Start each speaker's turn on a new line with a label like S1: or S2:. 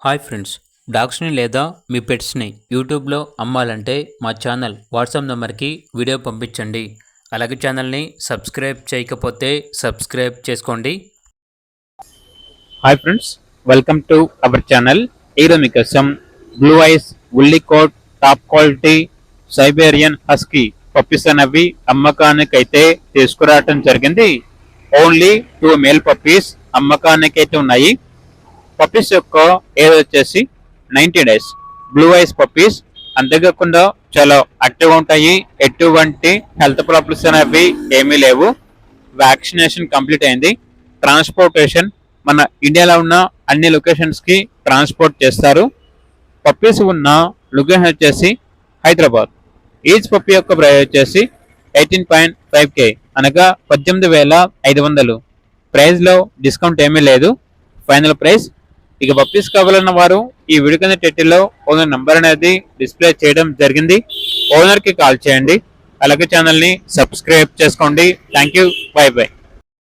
S1: Hi friends, డాగ్స్ని లేదా మీ పెట్స్ని యూట్యూబ్లో అమ్మాలంటే మా ఛానల్ వాట్సాప్ నెంబర్కి వీడియో పంపించండి. అలాగే ఛానల్ని సబ్స్క్రైబ్ చేయకపోతే సబ్స్క్రైబ్ చేసుకోండి.
S2: Hi friends, welcome to our channel. ఈరోజు మీకోసం blue eyes woolly coat top quality Siberian husky puppies అనేవి అమ్మకానికైతే తీసుకురావటం జరిగింది. ఓన్లీ 2 మేల్ పప్పీస్ అమ్మకానికైతే ఉన్నాయి. పప్పీస్ యొక్క ఏజ్ వచ్చేసి 90 డేస్. బ్లూ ఐస్ పప్పీస్ అంతేకాకుండా చాలా యాక్టివ్గా ఉంటాయి. ఎటువంటి హెల్త్ ప్రాబ్లమ్స్ అనేవి ఏమీ లేవు. వ్యాక్సినేషన్ కంప్లీట్ అయింది. ట్రాన్స్పోర్టేషన్ మన ఇండియాలో ఉన్న అన్ని లొకేషన్స్కి ట్రాన్స్పోర్ట్ చేస్తారు. పప్పీస్ ఉన్న లొకేషన్ వచ్చేసి హైదరాబాద్. ఈచ్ పప్పీ యొక్క ప్రైస్ వచ్చేసి 18.5K అనగా 18,500. ప్రైస్లో డిస్కౌంట్ ఏమీ లేదు. Final price. ఇక పప్పీస్ కావాలన్న వారు ఈ వీడియో కింద టైటిల్లో ఓనర్ నంబర్ అనేది డిస్ప్లే చేయడం జరిగింది. ఓనర్కి కాల్ చేయండి. అలాగే ఛానల్ని సబ్స్క్రైబ్ చేసుకోండి. Thank you. By by.